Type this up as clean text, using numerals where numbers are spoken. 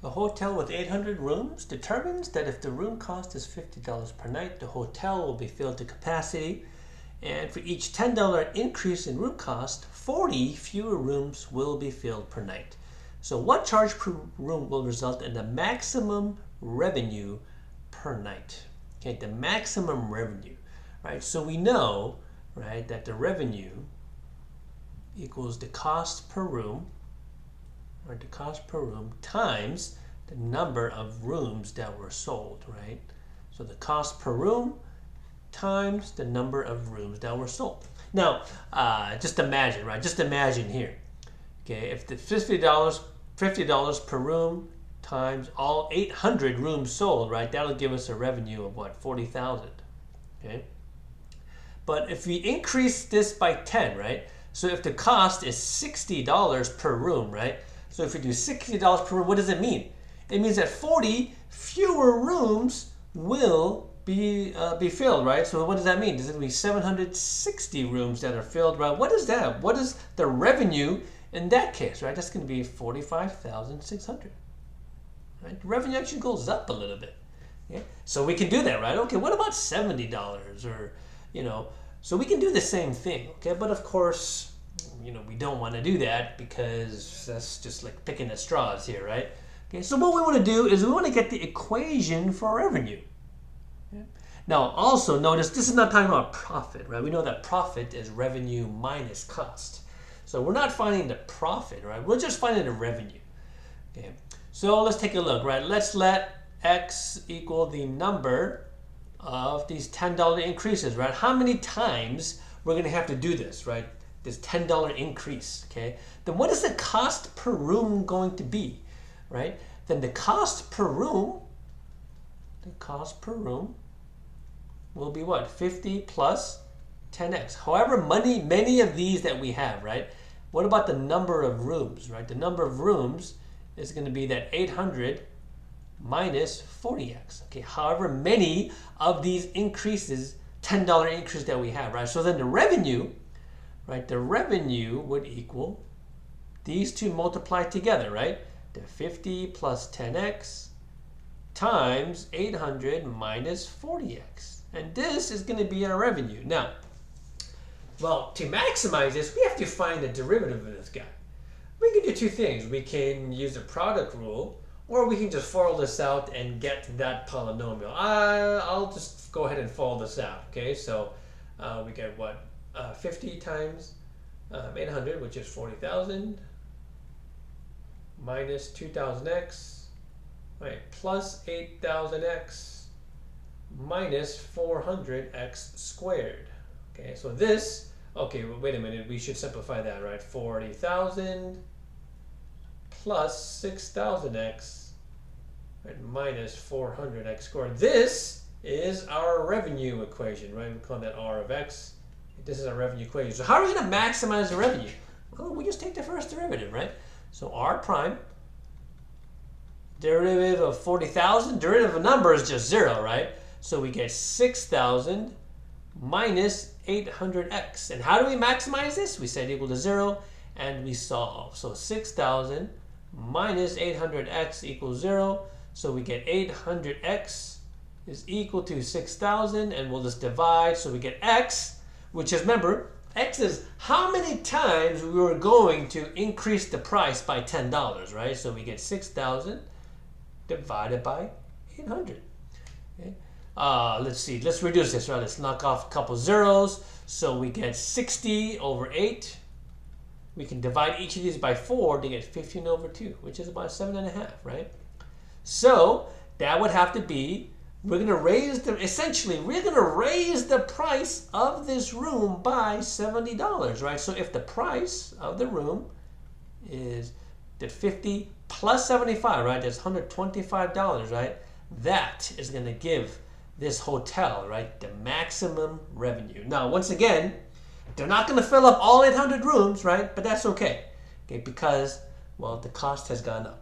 A hotel with 800 rooms determines that if the room cost is $50 per night, the hotel will be filled to capacity. And for each $10 increase in room cost, 40 fewer rooms will be filled per night. So what charge per room will result in the maximum revenue per night? Okay, the maximum revenue, right? So we know, right, that the revenue equals the cost per room, or the cost per room times the number of rooms that were sold, right? So the cost per room times the number of rooms that were sold. Now, just imagine, right? Just imagine here, okay? If the $50 per room times all 800 rooms sold, right? That'll give us a revenue of what? 40,000, okay? But if we increase this by 10, right? So if the cost is $60 per room, right? So if we do $60 per room, what does it mean? It means that 40 fewer rooms will be filled, right? So what does that mean? There's going to be 760 rooms that are filled, right? What is that? What is the revenue in that case, right? That's going to be 45,600, right? The revenue actually goes up a little bit. Okay? So we can do that, right? Okay, what about $70 or, you know, so we can do the same thing, okay? But of course, you know, we don't want to do that because that's just like picking at straws here, right? Okay, so what we want to do is we want to get the equation for revenue. Okay? Now, also notice this is not talking about profit, right? We know that profit is revenue minus cost. So we're not finding the profit, right? We're just finding the revenue. Okay, so let's take a look, right? Let's let X equal the number of these $10 increases, right? How many times we're going to have to do this, right? This $10 increase, okay? Then what is the cost per room going to be, right? Then the cost per room will be what? 50 plus 10x. However many of these that we have, right? What about the number of rooms, right? The number of rooms is going to be that 800 minus 40x. Okay, however many of these increases, $10 increase that we have, right? So then the revenue, right? The revenue would equal these two multiplied together, right? The 50 plus 10x times 800 minus 40x. And this is going to be our revenue. Now, well, to maximize this, we have to find the derivative of this guy. We can do two things. We can use the product rule, or we can just FOIL this out and get that polynomial. I'll just go ahead and FOIL this out, okay? So we get what? 50 times 800, which is 40,000, minus 2,000x, right, plus 8,000x, minus 400x squared. Okay, so this, okay, wait a minute, we should simplify that, right? 40,000 plus 6,000x, right, minus 400x squared. This is our revenue equation, right? We call that R of x. This is our revenue equation. So how are we going to maximize the revenue? Well, we just take the first derivative, right? So R prime, derivative of 40,000, derivative of a number is just 0, right? So we get 6,000 minus 800x. And how do we maximize this? We set equal to 0 and we solve. So 6,000 minus 800x equals 0. So we get 800x is equal to 6,000, and we'll just divide. So we get x, which is, remember, x is how many times we were going to increase the price by $10, right? So we get 6,000 divided by 800. Okay. Let's see. Let's reduce this, right? Let's knock off a couple zeros. So we get 60 over 8. We can divide each of these by 4 to get 15 over 2, which is about 7.5, right? So that would have to be, we're going to raise the price of this room by $70, right? So if the price of the room is the 50 plus 75, right? That's $125, right? That is going to give this hotel, right, the maximum revenue. Now, once again, they're not going to fill up all 800 rooms, right? But that's okay, because, well, the cost has gone up.